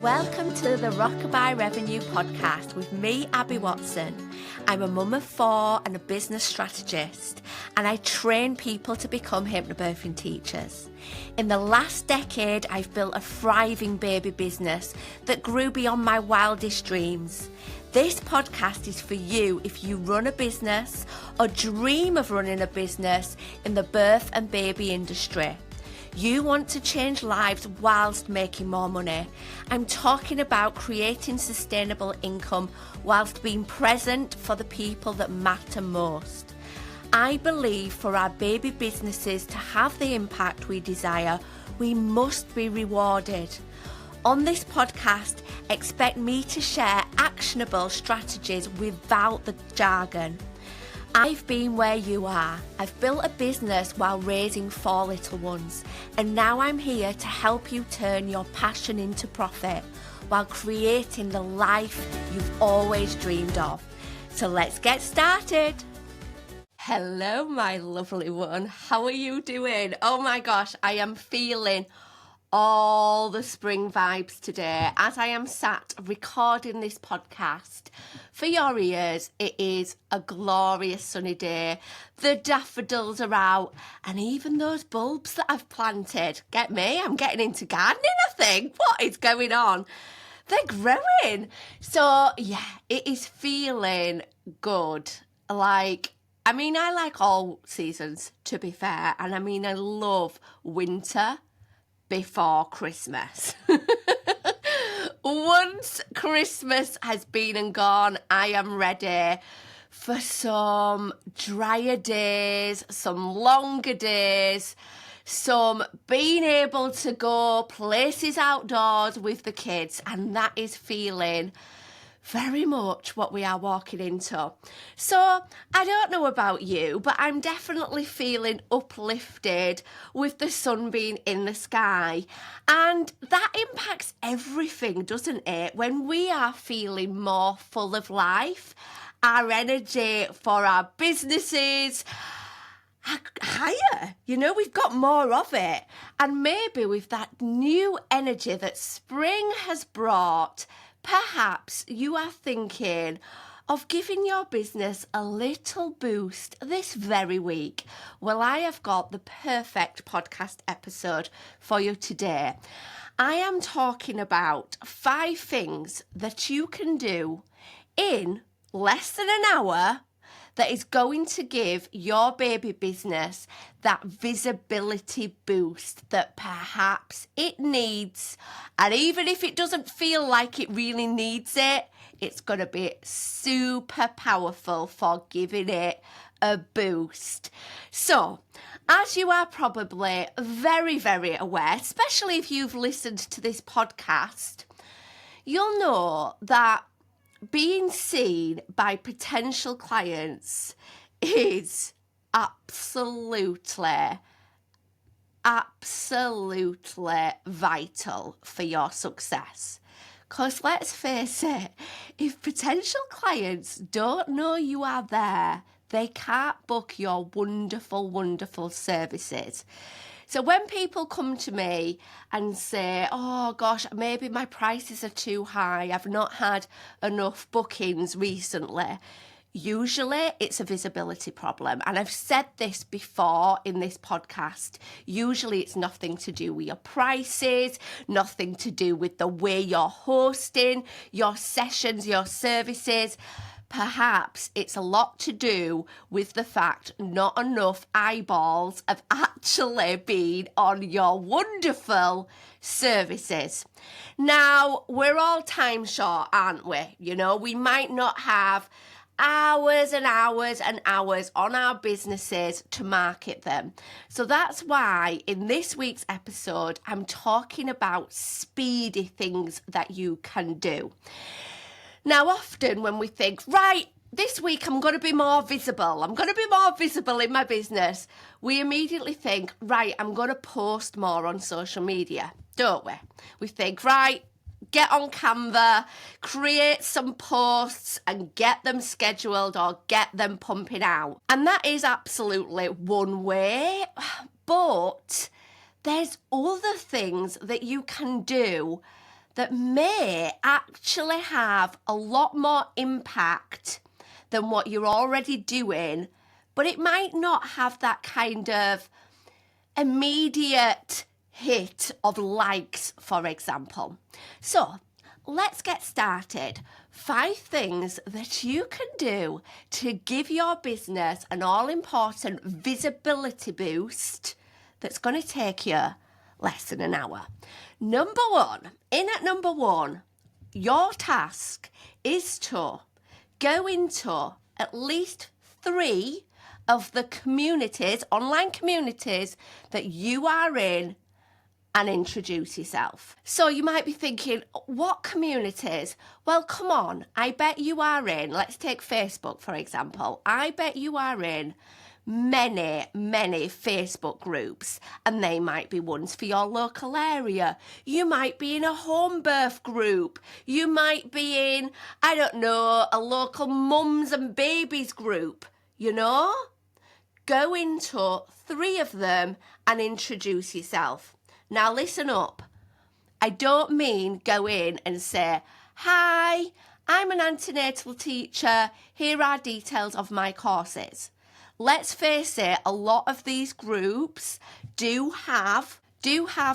Welcome to the Rockabye Revenue Podcast with me, Abby Watson. I'm a mum of 4 and a business strategist, and I train people to become hypnobirthing teachers. In the last decade, I've built a thriving baby business that grew beyond my wildest dreams. This podcast is for you if you run a business or dream of running a business in the birth and baby industry. You want to change lives whilst making more money. I'm talking about creating sustainable income whilst being present for the people that matter most. I believe for our baby businesses to have the impact we desire, we must be rewarded. On this podcast, expect me to share actionable strategies without the jargon. I've been where you are. I've built a business while raising 4 little ones, and now I'm here to help you turn your passion into profit while creating the life you've always dreamed of. So let's get started. Hello, my lovely one. How are you doing? Oh my gosh, I am feeling all the spring vibes today as I am sat recording this podcast. For your ears, it is a glorious sunny day. The daffodils are out, and even those bulbs that I've planted. Get me? I'm getting into gardening, I think. What is going on? They're growing. So yeah, it is feeling good. I like all seasons, to be fair. And I love winter before Christmas. Once Christmas has been and gone, I am ready for some drier days, some longer days, some being able to go places outdoors with the kids, and that is feeling very much what we are walking into. So I don't know about you, but I'm definitely feeling uplifted with the sun being in the sky, and that impacts everything, doesn't it? When we are feeling more full of life, our energy for our businesses higher, we've got more of it. And maybe with that new energy that spring has brought, perhaps you are thinking of giving your business a little boost this very week. Well, I have got the perfect podcast episode for you today. I am talking about 5 things that you can do in less than an hour that is going to give your baby business that visibility boost that perhaps it needs. And even if it doesn't feel like it really needs it, it's going to be super powerful for giving it a boost. So, as you are probably very, very aware, especially if you've listened to this podcast, you'll know that being seen by potential clients is absolutely vital for your success. Because let's face it, if potential clients don't know you are there, they can't book your wonderful, wonderful services. So when people come to me and say, oh gosh, maybe my prices are too high, I've not had enough bookings recently, usually it's a visibility problem. And I've said this before in this podcast. Usually it's nothing to do with your prices, nothing to do with the way you're hosting your sessions, your services. Perhaps it's a lot to do with the fact not enough eyeballs have actually been on your wonderful services. Now, we're all time short, aren't we? We might not have hours and hours and hours on our businesses to market them. So that's why in this week's episode, I'm talking about speedy things that you can do. Now, often when we think, right, this week I'm going to be more visible, in my business, we immediately think, right, I'm going to post more on social media, don't we? We think, right, get on Canva, create some posts and get them scheduled or get them pumping out. And that is absolutely one way, but there's other things that you can do that may actually have a lot more impact than what you're already doing, but it might not have that kind of immediate hit of likes, for example. So let's get started. 5 things that you can do to give your business an all-important visibility boost that's going to take you less than an hour. Number one, your task is to go into at least 3 of the communities, online communities that you are in, and introduce yourself. So you might be thinking, what communities? Well, come on, I bet you are in, let's take Facebook for example, I bet you are in many Facebook groups, and they might be ones for your local area. You might be in a home birth group. You might be in, I don't know, a local mums and babies group, you know? Go into 3 of them and introduce yourself. Now listen up. I don't mean go in and say, hi, I'm an antenatal teacher. Here are details of my courses. Let's face it, a lot of these groups do have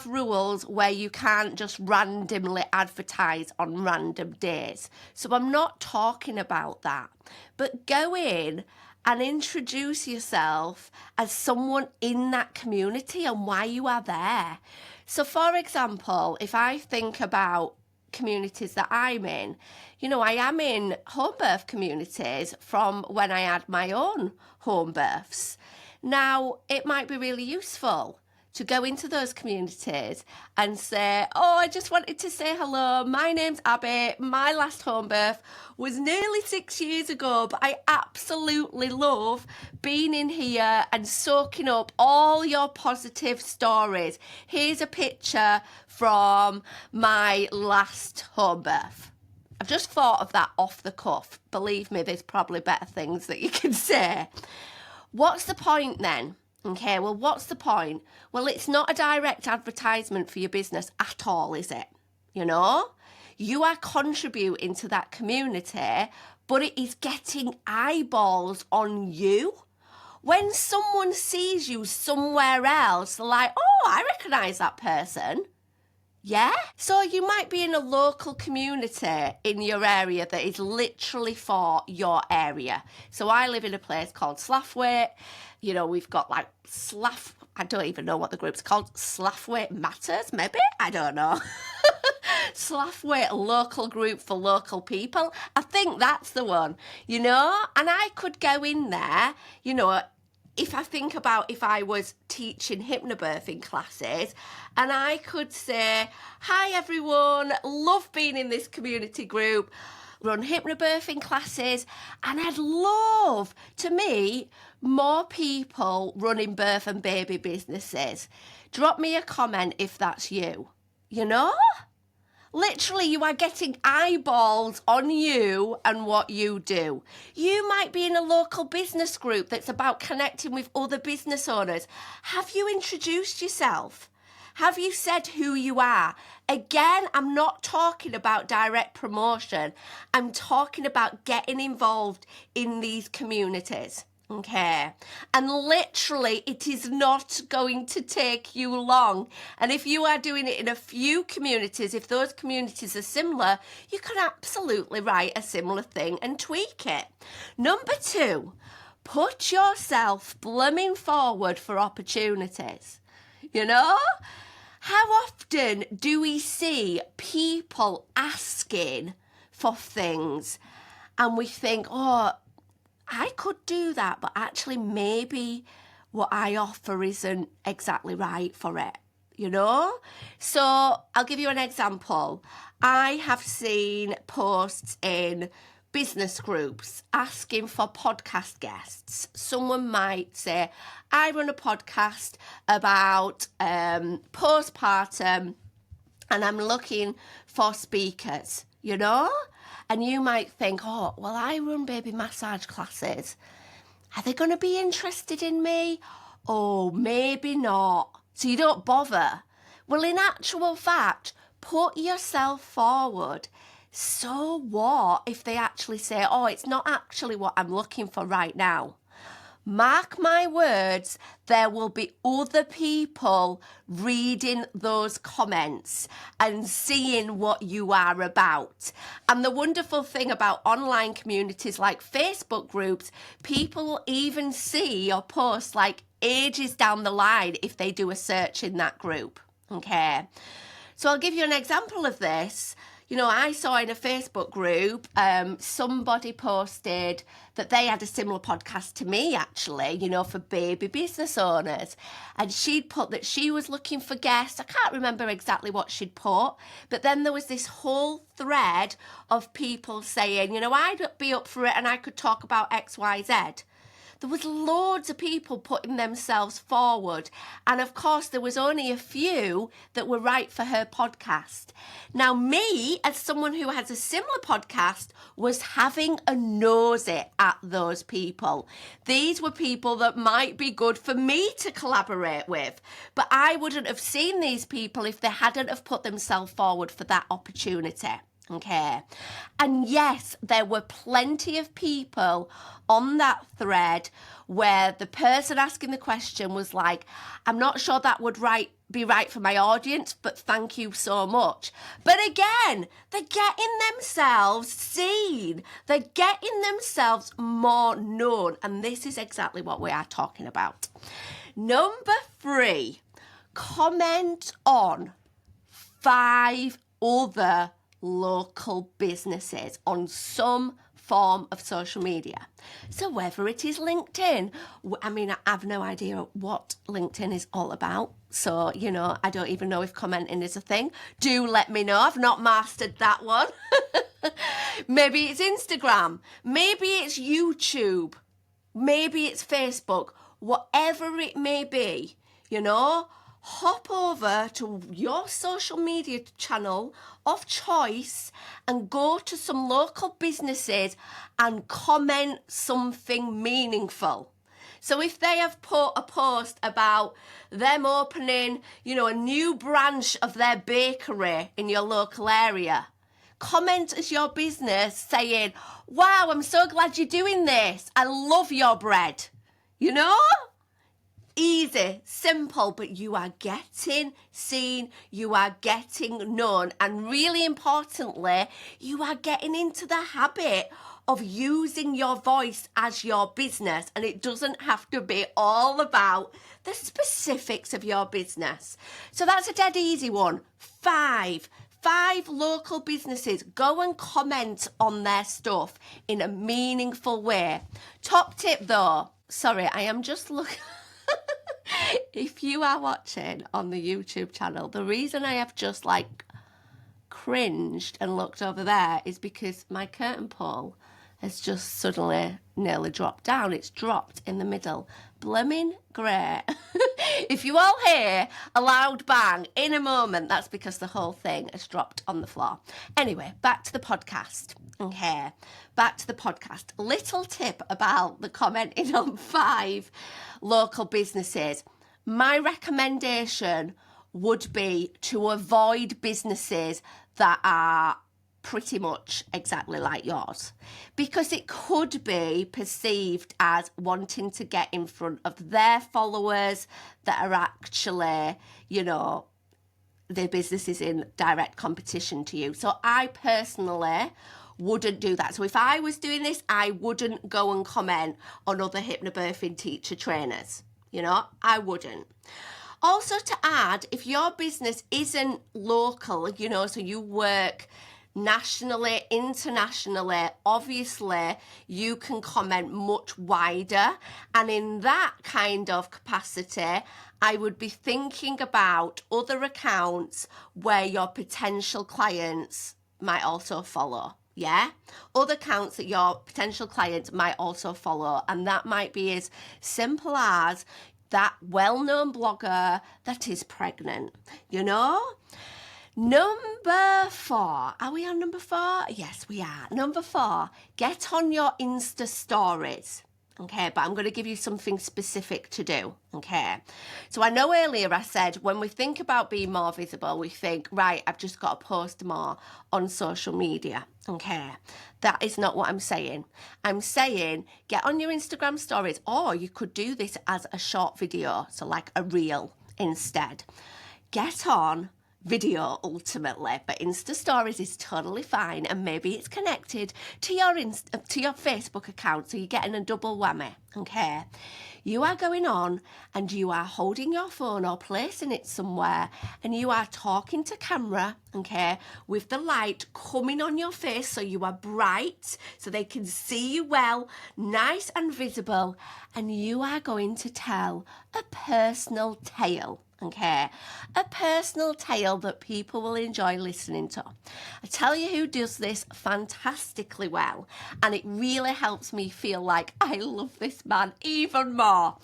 rules where you can't just randomly advertise on random days. So I'm not talking about that. But go in and introduce yourself as someone in that community and why you are there. So for example, if I think about communities that I'm in, you know, I am in home birth communities from when I had my own home births. Now, it might be really useful to go into those communities and say, oh, I just wanted to say hello. My name's Abby. My last home birth was nearly 6 years ago, but I absolutely love being in here and soaking up all your positive stories. Here's a picture from my last home birth. I've just thought of that off the cuff. Believe me, there's probably better things that you can say. What's the point then? Okay, well, what's the point? Well, it's not a direct advertisement for your business at all, is it? You know? You are contributing to that community, but it is getting eyeballs on you. When someone sees you somewhere else, they're like, oh, I recognise that person. Yeah? So you might be in a local community in your area that is literally for your area. So I live in a place called Slaffwaite. You know, we've got like I don't even know what the group's called. Slaffwaite Matters, maybe? I don't know. Slaffwaite local group for local people. I think that's the one, you know? And I could go in there, you know, if I think about if I was teaching hypnobirthing classes, and I could say, hi everyone, love being in this community group, run hypnobirthing classes, and I'd love to meet more people running birth and baby businesses. Drop me a comment if that's you, you know? Literally, you are getting eyeballs on you and what you do. You might be in a local business group that's about connecting with other business owners. Have you introduced yourself? Have you said who you are? Again, I'm not talking about direct promotion. I'm talking about getting involved in these communities. Okay, and literally it is not going to take you long, and if you are doing it in a few communities, if those communities are similar, you can absolutely write a similar thing and tweak it. Number 2, put yourself blooming forward for opportunities. You know, how often do we see people asking for things and we think, oh, I could do that, but actually maybe what I offer isn't exactly right for it, you know? So I'll give you an example. I have seen posts in business groups asking for podcast guests. Someone might say, I run a podcast about postpartum and I'm looking for speakers, you know? And you might think, oh, well, I run baby massage classes. Are they going to be interested in me? Oh, maybe not. So you don't bother. Well, in actual fact, Put yourself forward. So what if they actually say, oh, it's not actually what I'm looking for right now? Mark my words, there will be other people reading those comments and seeing what you are about. And the wonderful thing about online communities like Facebook groups, people will even see your posts like ages down the line if they do a search in that group. Okay. So I'll give you an example of this. You know, I saw in a Facebook group, somebody posted that they had a similar podcast to me, actually, you know, for baby business owners. And she'd put that she was looking for guests. I can't remember exactly what she'd put, but then there was this whole thread of people saying, you know, I'd be up for it and I could talk about X, Y, Z. There was loads of people putting themselves forward. And of course, there was only a few that were right for her podcast. Now, me, as someone who has a similar podcast, was having a nosy at those people. These were people that might be good for me to collaborate with. But I wouldn't have seen these people if they hadn't have put themselves forward for that opportunity. Okay. And yes, there were plenty of people on that thread where the person asking the question was like, I'm not sure that would be right for my audience, but thank you so much. But again, they're getting themselves seen. They're getting themselves more known. And this is exactly what we are talking about. Number 3, comment on 5 other local businesses on some form of social media. So whether it is LinkedIn, I mean, I have no idea what LinkedIn is all about. So, you know, I don't even know if commenting is a thing. Do let me know. I've not mastered that one. Maybe it's Instagram. Maybe it's YouTube. Maybe it's Facebook. Whatever it may be, you know, hop over to your social media channel of choice and go to some local businesses and comment something meaningful. So if they have put a post about them opening, you know, a new branch of their bakery in your local area, comment as your business saying, wow, I'm so glad you're doing this. I love your bread. You know? Easy, simple, but you are getting seen, you are getting known, and really importantly, you are getting into the habit of using your voice as your business, and it doesn't have to be all about the specifics of your business. So that's a dead easy one. 5 local businesses. Go and comment on their stuff in a meaningful way. Top tip though, sorry, I am just looking... If you are watching on the YouTube channel, the reason I have just like cringed and looked over there is because my curtain pole has just suddenly nearly dropped down. It's dropped in the middle. Blooming great. If you all hear a loud bang in a moment, that's because the whole thing has dropped on the floor. Anyway, back to the podcast. Okay, back to the podcast. Little tip about the commenting on 5 local businesses. My recommendation would be to avoid businesses that are pretty much exactly like yours, because it could be perceived as wanting to get in front of their followers that are actually, you know, their business is in direct competition to you. So I personally wouldn't do that. So if I was doing this, I wouldn't go and comment on other hypnobirthing teacher trainers. You know, I wouldn't. Also to add, if your business isn't local, you know, so you work nationally, internationally, obviously you can comment much wider. And in that kind of capacity, I would be thinking about other accounts where your potential clients might also follow. Yeah, other accounts that your potential clients might also follow, and that might be as simple as that well-known blogger that is pregnant, you know? Number 4, are we on number 4? Yes, we are. Number 4, get on your Insta stories. Okay, but I'm going to give you something specific to do. Okay, so I know earlier I said when we think about being more visible, we think, right, I've just got to post more on social media. Okay, that is not what I'm saying. I'm saying get on your Instagram stories, or you could do this as a short video, so like a reel instead. Get on video ultimately, but Insta stories is totally fine, and maybe it's connected to your Facebook account, so you're getting a double whammy. Okay, you are going on and you are holding your phone or placing it somewhere, and you are talking to camera, okay, with the light coming on your face, so you are bright, so they can see you well, nice and visible, and you are going to tell a personal tale. Okay, a personal tale that people will enjoy listening to. I tell you who does this fantastically well, and it really helps me feel like I love this man even more.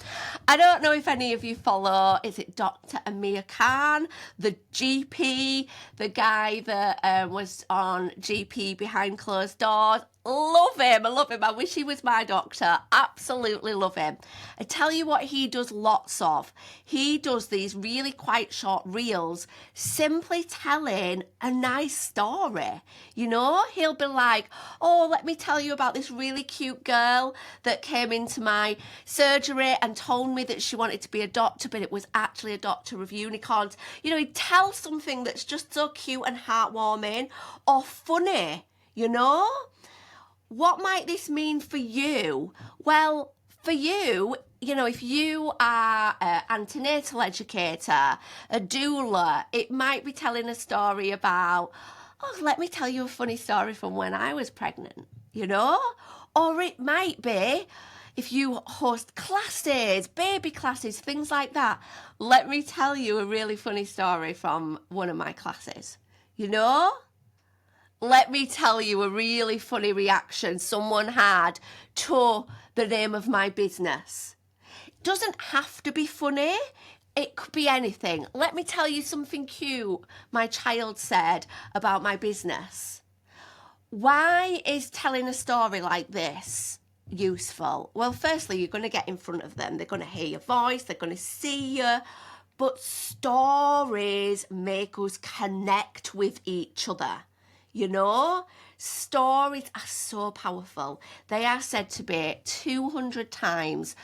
I don't know if any of you follow, is it Dr. Amir Khan, the GP, the guy that was on GP Behind Closed Doors? Love him. I love him. I wish he was my doctor. Absolutely love him. I tell you what he does lots of. He does these really quite short reels, simply telling a nice story. You know, he'll be like, oh, let me tell you about this really cute girl that came into my surgery and told me that she wanted to be a doctor, but it was actually a doctor of unicorns. You know, he'd tell something that's just so cute and heartwarming or funny, you know? What might this mean for you? Well, for you, you know, if you are an antenatal educator, a doula, it might be telling a story about, oh, let me tell you a funny story from when I was pregnant, you know? Or it might be, if you host classes, baby classes, things like that, let me tell you a really funny story from one of my classes, you know? Let me tell you a really funny reaction someone had to the name of my business. It doesn't have to be funny. It could be anything. Let me tell you something cute my child said about my business. Why is telling a story like this useful? Well, firstly, you're going to get in front of them. They're going to hear your voice. They're going to see you. But stories make us connect with each other. You know, stories are so powerful. They are said to be 200 times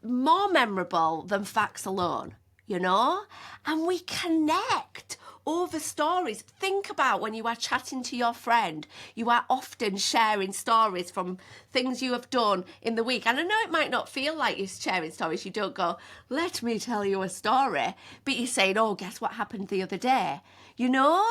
more memorable than facts alone, you know? And we connect over stories. Think about when you are chatting to your friend, you are often sharing stories from things you have done in the week. And I know it might not feel like you're sharing stories. You don't go, let me tell you a story. But you're saying, oh, guess what happened the other day? You know?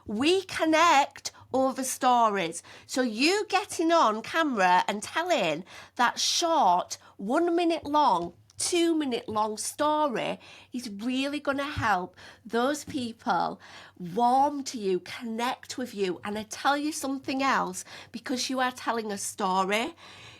We connect over stories. So you getting on camera and telling that short 1 minute long, 2 minute long story is really going to help those people warm to you, connect with you. And I tell you something else, because you are telling a story,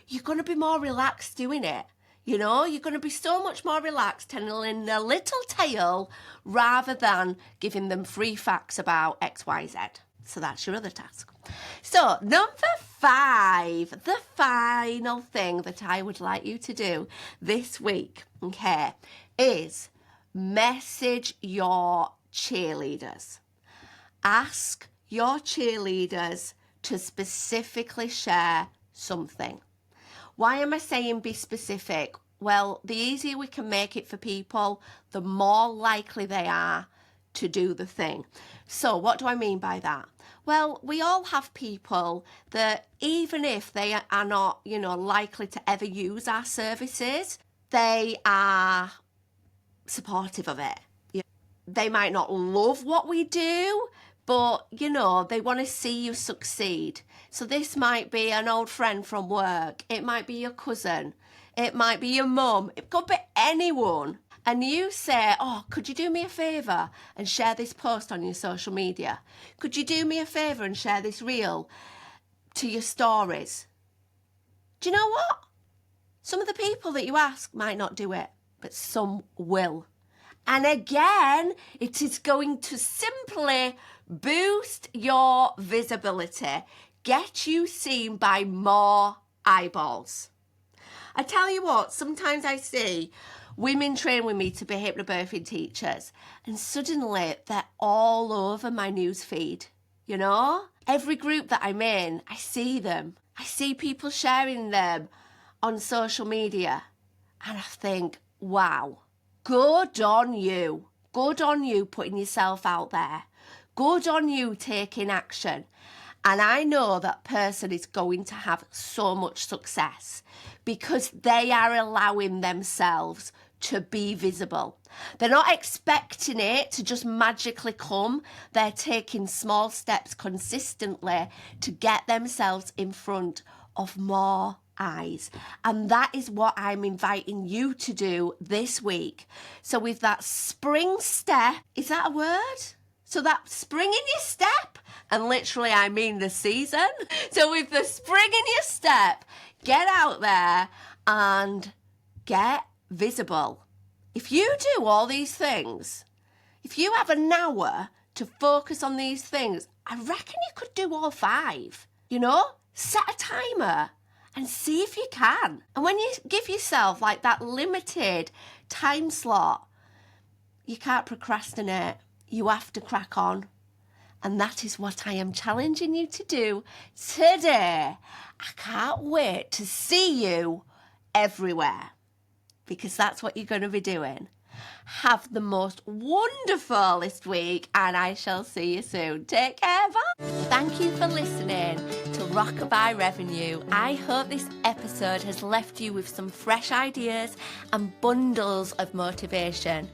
you're going to be more relaxed doing it. You know, you're going to be so much more relaxed telling a little tale rather than giving them free facts about X, Y, Z. So that's your other task. So number 5, the final thing that I would like you to do this week, okay, is message your cheerleaders. Ask your cheerleaders to specifically share something. Why am I saying be specific? Well, the easier we can make it for people, the more likely they are to do the thing. So what do I mean by that? Well, we all have people that even if they are not, you know, likely to ever use our services, they are supportive of it. They might not love what we do, but, you know, they want to see you succeed. So this might be an old friend from work. It might be your cousin. It might be your mum. It could be anyone. And you say, oh, could you do me a favour and share this post on your social media? Could you do me a favour and share this reel to your stories? Do you know what? Some of the people that you ask might not do it, but some will. And again, it is going to simply boost your visibility, get you seen by more eyeballs. I tell you what, sometimes I see women train with me to be hypnobirthing teachers, and suddenly they're all over my news feed, you know? Every group that I'm in, I see them. I see people sharing them on social media, and I think, wow, good on you. Good on you putting yourself out there. Good on you taking action. And I know that person is going to have so much success because they are allowing themselves to be visible. They're not expecting it to just magically come. They're taking small steps consistently to get themselves in front of more eyes. And that is what I'm inviting you to do this week. So with that spring step, is that a word? So that spring in your step, and literally I mean the season. So with the spring in your step, get out there and get visible. If you do all these things, if you have an hour to focus on these things, I reckon you could do all 5. You know, set a timer and see if you can. And when you give yourself like that limited time slot, you can't procrastinate. You have to crack on. And that is what I am challenging you to do today. I can't wait to see you everywhere, because that's what you're going to be doing. Have the most wonderfulest week, and I shall see you soon. Take care, bye. Thank you for listening to Rockabye Revenue. I hope this episode has left you with some fresh ideas and bundles of motivation.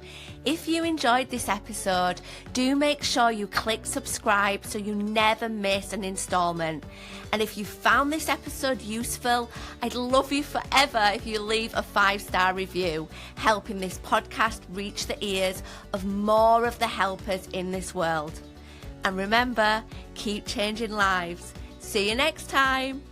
If you enjoyed this episode, do make sure you click subscribe so you never miss an installment. And if you found this episode useful, I'd love you forever if you leave a 5-star review, helping this podcast reach the ears of more of the helpers in this world. And remember, keep changing lives. See you next time.